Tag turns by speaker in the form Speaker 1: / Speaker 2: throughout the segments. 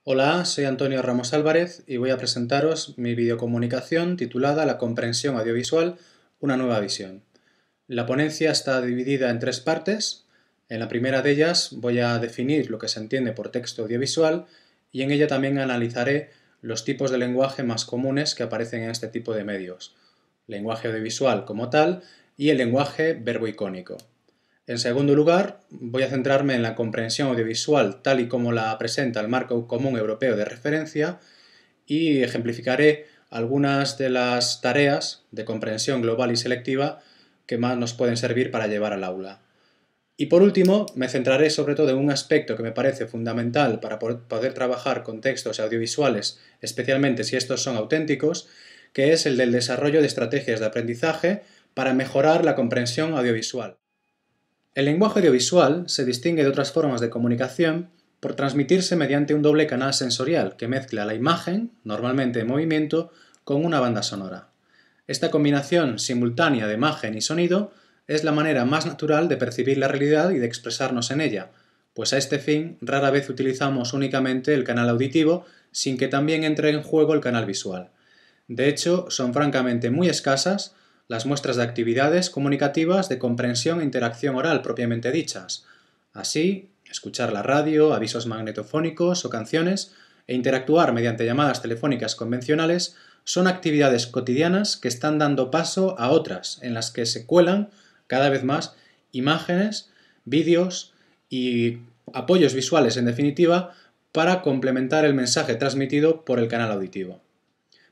Speaker 1: Hola, soy Antonio Ramos Álvarez y voy a presentaros mi videocomunicación titulada La comprensión audiovisual, una nueva visión. La ponencia está dividida en tres partes. En la primera de ellas voy a definir lo que se entiende por texto audiovisual y en ella también analizaré los tipos de lenguaje más comunes que aparecen en este tipo de medios. Lenguaje audiovisual como tal y el lenguaje verboicónico. En segundo lugar, voy a centrarme en la comprensión audiovisual tal y como la presenta el Marco Común Europeo de Referencia y ejemplificaré algunas de las tareas de comprensión global y selectiva que más nos pueden servir para llevar al aula. Y por último, me centraré sobre todo en un aspecto que me parece fundamental para poder trabajar con textos audiovisuales, especialmente si estos son auténticos, que es el del desarrollo de estrategias de aprendizaje para mejorar la comprensión audiovisual. El lenguaje audiovisual se distingue de otras formas de comunicación por transmitirse mediante un doble canal sensorial que mezcla la imagen, normalmente en movimiento, con una banda sonora. Esta combinación simultánea de imagen y sonido es la manera más natural de percibir la realidad y de expresarnos en ella, pues a este fin rara vez utilizamos únicamente el canal auditivo sin que también entre en juego el canal visual. De hecho, son francamente muy escasas las muestras de actividades comunicativas de comprensión e interacción oral propiamente dichas. Así, escuchar la radio, avisos magnetofónicos o canciones e interactuar mediante llamadas telefónicas convencionales son actividades cotidianas que están dando paso a otras en las que se cuelan cada vez más imágenes, vídeos y apoyos visuales en definitiva para complementar el mensaje transmitido por el canal auditivo.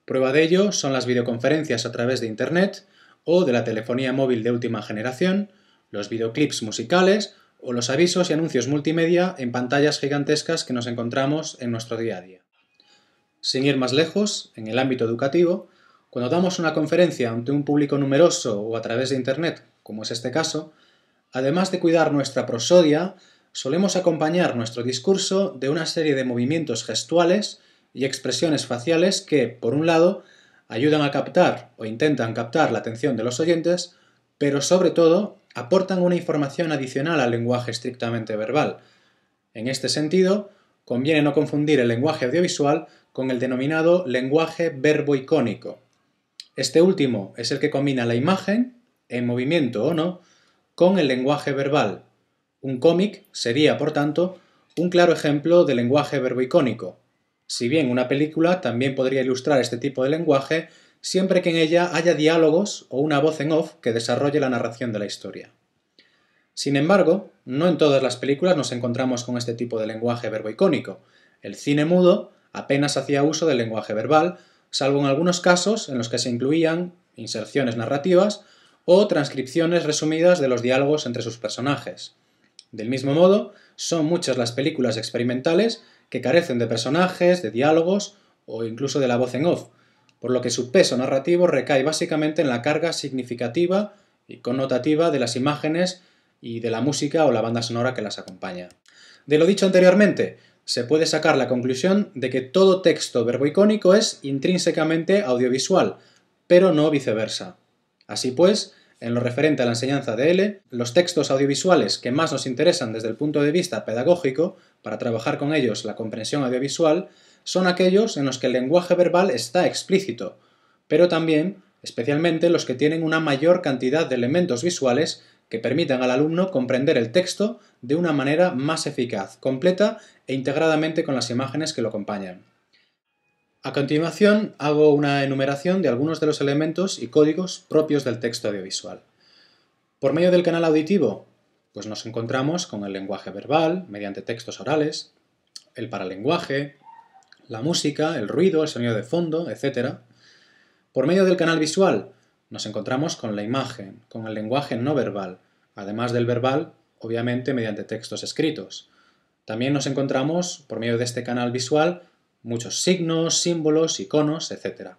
Speaker 1: Prueba de ello son las videoconferencias a través de Internet o de la telefonía móvil de última generación, los videoclips musicales o los avisos y anuncios multimedia en pantallas gigantescas que nos encontramos en nuestro día a día. Sin ir más lejos, en el ámbito educativo, cuando damos una conferencia ante un público numeroso o a través de Internet, como es este caso, además de cuidar nuestra prosodia, solemos acompañar nuestro discurso de una serie de movimientos gestuales y expresiones faciales que, por un lado, ayudan a captar o intentan captar la atención de los oyentes, pero sobre todo aportan una información adicional al lenguaje estrictamente verbal. En este sentido, conviene no confundir el lenguaje audiovisual con el denominado lenguaje verboicónico. Este último es el que combina la imagen, en movimiento o no, con el lenguaje verbal. Un cómic sería, por tanto, un claro ejemplo de lenguaje verboicónico, si bien una película también podría ilustrar este tipo de lenguaje siempre que en ella haya diálogos o una voz en off que desarrolle la narración de la historia. Sin embargo, no en todas las películas nos encontramos con este tipo de lenguaje verboicónico. El cine mudo apenas hacía uso del lenguaje verbal, salvo en algunos casos en los que se incluían inserciones narrativas o transcripciones resumidas de los diálogos entre sus personajes. Del mismo modo, son muchas las películas experimentales que carecen de personajes, de diálogos o incluso de la voz en off, por lo que su peso narrativo recae básicamente en la carga significativa y connotativa de las imágenes y de la música o la banda sonora que las acompaña. De lo dicho anteriormente, se puede sacar la conclusión de que todo texto verboicónico es intrínsecamente audiovisual, pero no viceversa. Así pues, en lo referente a la enseñanza de L, los textos audiovisuales que más nos interesan desde el punto de vista pedagógico, para trabajar con ellos la comprensión audiovisual, son aquellos en los que el lenguaje verbal está explícito, pero también, especialmente, los que tienen una mayor cantidad de elementos visuales que permitan al alumno comprender el texto de una manera más eficaz, completa e integradamente con las imágenes que lo acompañan. A continuación, hago una enumeración de algunos de los elementos y códigos propios del texto audiovisual. Por medio del canal auditivo, pues nos encontramos con el lenguaje verbal, mediante textos orales, el paralenguaje, la música, el ruido, el sonido de fondo, etc. Por medio del canal visual, nos encontramos con la imagen, con el lenguaje no verbal, además del verbal, obviamente mediante textos escritos. También nos encontramos, por medio de este canal visual, muchos signos, símbolos, iconos, etc.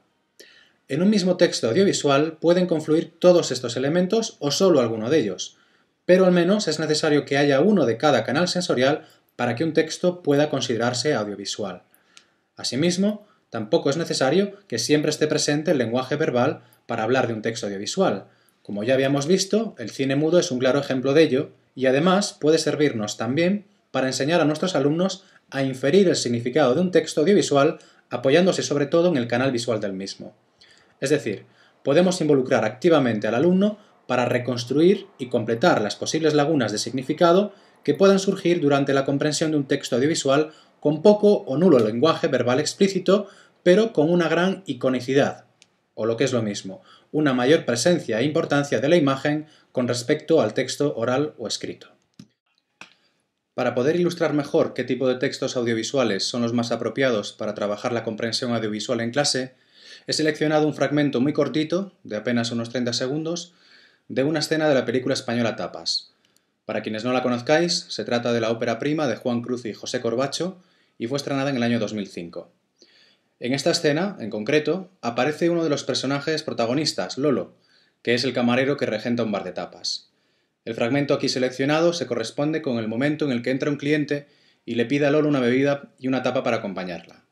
Speaker 1: En un mismo texto audiovisual pueden confluir todos estos elementos o solo alguno de ellos, pero al menos es necesario que haya uno de cada canal sensorial para que un texto pueda considerarse audiovisual. Asimismo, tampoco es necesario que siempre esté presente el lenguaje verbal para hablar de un texto audiovisual. Como ya habíamos visto, el cine mudo es un claro ejemplo de ello y además puede servirnos también para enseñar a nuestros alumnos a inferir el significado de un texto audiovisual apoyándose sobre todo en el canal visual del mismo. Es decir, podemos involucrar activamente al alumno para reconstruir y completar las posibles lagunas de significado que puedan surgir durante la comprensión de un texto audiovisual con poco o nulo lenguaje verbal explícito, pero con una gran iconicidad, o lo que es lo mismo, una mayor presencia e importancia de la imagen con respecto al texto oral o escrito. Para poder ilustrar mejor qué tipo de textos audiovisuales son los más apropiados para trabajar la comprensión audiovisual en clase, he seleccionado un fragmento muy cortito, de apenas unos 30 segundos, de una escena de la película española Tapas. Para quienes no la conozcáis, se trata de la ópera prima de Juan Cruz y José Corbacho y fue estrenada en el año 2005. En esta escena, en concreto, aparece uno de los personajes protagonistas, Lolo, que es el camarero que regenta un bar de tapas. El fragmento aquí seleccionado se corresponde con el momento en el que entra un cliente y le pide a Lolo una bebida y una tapa para acompañarla.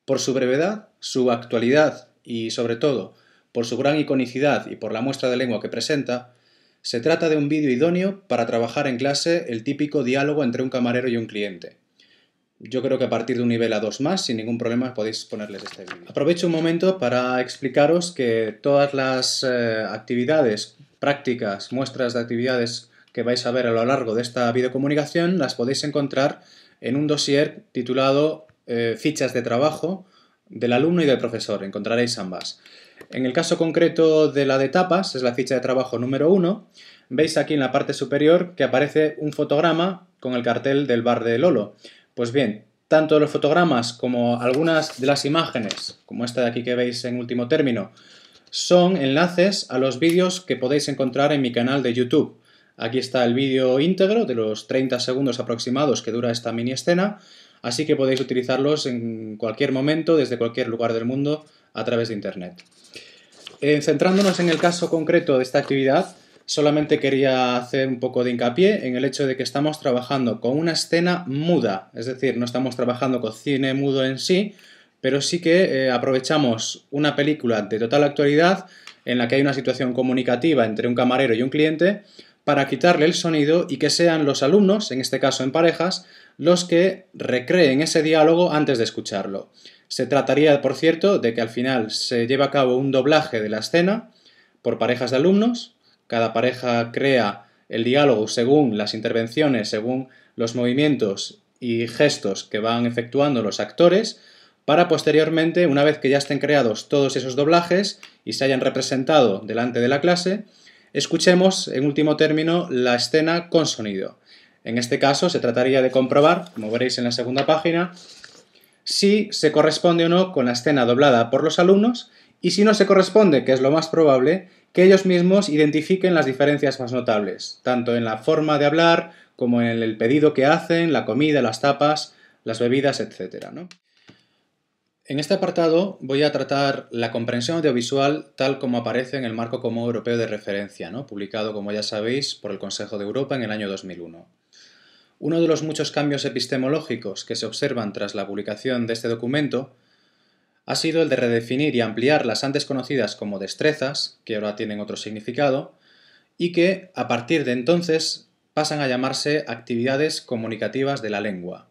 Speaker 1: Por su brevedad, su actualidad y, sobre todo, por su gran iconicidad y por la muestra de lengua que presenta, se trata de un vídeo idóneo para trabajar en clase el típico diálogo entre un camarero y un cliente. Yo creo que a partir de un nivel A2+, sin ningún problema, podéis ponerles este vídeo. Aprovecho un momento para explicaros que todas las actividades, prácticas, muestras de actividades que vais a ver a lo largo de esta videocomunicación las podéis encontrar en un dossier titulado Fichas de trabajo del alumno y del profesor. Encontraréis ambas. En el caso concreto de la de tapas, es la ficha de trabajo número 1, veis aquí en la parte superior que aparece un fotograma con el cartel del bar de Lolo. Pues bien, tanto los fotogramas como algunas de las imágenes, como esta de aquí que veis en último término, son enlaces a los vídeos que podéis encontrar en mi canal de YouTube. Aquí está el vídeo íntegro de los 30 segundos aproximados que dura esta mini escena, así que podéis utilizarlos en cualquier momento, desde cualquier lugar del mundo, a través de Internet. Centrándonos en el caso concreto de esta actividad, solamente quería hacer un poco de hincapié en el hecho de que estamos trabajando con una escena muda, es decir, no estamos trabajando con cine mudo en sí, pero sí que aprovechamos una película de total actualidad en la que hay una situación comunicativa entre un camarero y un cliente para quitarle el sonido y que sean los alumnos, en este caso en parejas, los que recreen ese diálogo antes de escucharlo. Se trataría, por cierto, de que al final se lleve a cabo un doblaje de la escena por parejas de alumnos. Cada pareja crea el diálogo según las intervenciones, según los movimientos y gestos que van efectuando los actores, para posteriormente, una vez que ya estén creados todos esos doblajes y se hayan representado delante de la clase, escuchemos en último término la escena con sonido. En este caso se trataría de comprobar, como veréis en la segunda página, si se corresponde o no con la escena doblada por los alumnos y si no se corresponde, que es lo más probable, que ellos mismos identifiquen las diferencias más notables, tanto en la forma de hablar como en el pedido que hacen, la comida, las tapas, las bebidas, etc., ¿no? En este apartado voy a tratar la comprensión audiovisual tal como aparece en el Marco Común Europeo de Referencia, ¿no?, publicado, como ya sabéis, por el Consejo de Europa en el año 2001. Uno de los muchos cambios epistemológicos que se observan tras la publicación de este documento ha sido el de redefinir y ampliar las antes conocidas como destrezas, que ahora tienen otro significado, y que, a partir de entonces, pasan a llamarse actividades comunicativas de la lengua.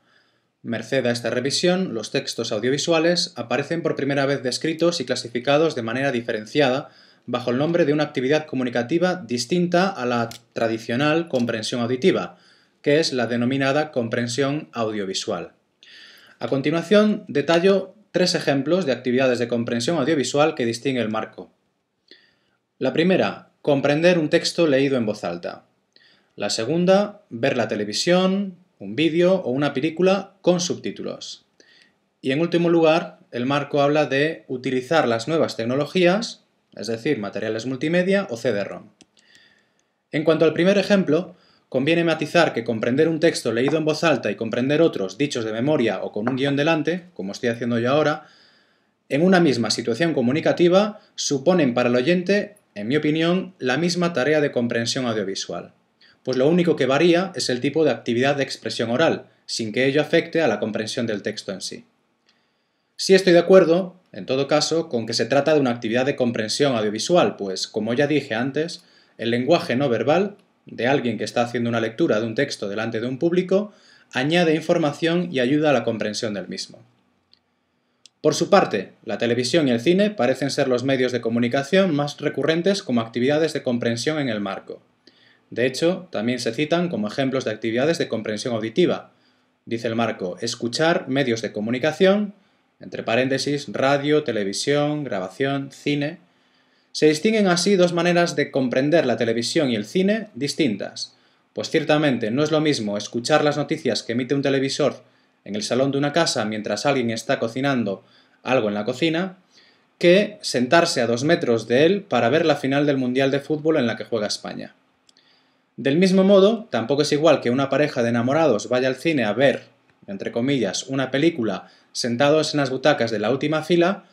Speaker 1: Merced a esta revisión, los textos audiovisuales aparecen por primera vez descritos y clasificados de manera diferenciada bajo el nombre de una actividad comunicativa distinta a la tradicional comprensión auditiva, que es la denominada comprensión audiovisual. A continuación, detallo 3 ejemplos de actividades de comprensión audiovisual que distingue el marco. La primera, comprender un texto leído en voz alta. La segunda, ver la televisión, un vídeo o una película con subtítulos. Y en último lugar, el marco habla de utilizar las nuevas tecnologías, es decir, materiales multimedia o CD-ROM. En cuanto al primer ejemplo, conviene matizar que comprender un texto leído en voz alta y comprender otros dichos de memoria o con un guión delante, como estoy haciendo yo ahora, en una misma situación comunicativa suponen para el oyente, en mi opinión, la misma tarea de comprensión audiovisual. Pues lo único que varía es el tipo de actividad de expresión oral, sin que ello afecte a la comprensión del texto en sí. Sí estoy de acuerdo, en todo caso, con que se trata de una actividad de comprensión audiovisual, pues, como ya dije antes, el lenguaje no verbal de alguien que está haciendo una lectura de un texto delante de un público añade información y ayuda a la comprensión del mismo. Por su parte, la televisión y el cine parecen ser los medios de comunicación más recurrentes como actividades de comprensión en el marco. De hecho, también se citan como ejemplos de actividades de comprensión auditiva. Dice el marco, escuchar medios de comunicación, entre paréntesis, radio, televisión, grabación, cine. Se distinguen así dos maneras de comprender la televisión y el cine distintas, pues ciertamente no es lo mismo escuchar las noticias que emite un televisor en el salón de una casa mientras alguien está cocinando algo en la cocina, que sentarse a 2 metros de él para ver la final del Mundial de Fútbol en la que juega España. Del mismo modo, tampoco es igual que una pareja de enamorados vaya al cine a ver, entre comillas, una película sentados en las butacas de la última fila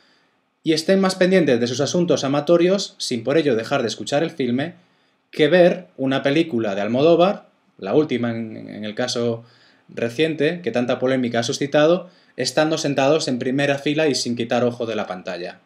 Speaker 1: y estén más pendientes de sus asuntos amatorios, sin por ello dejar de escuchar el filme, que ver una película de Almodóvar, la última en el caso reciente, que tanta polémica ha suscitado, estando sentados en primera fila y sin quitar ojo de la pantalla.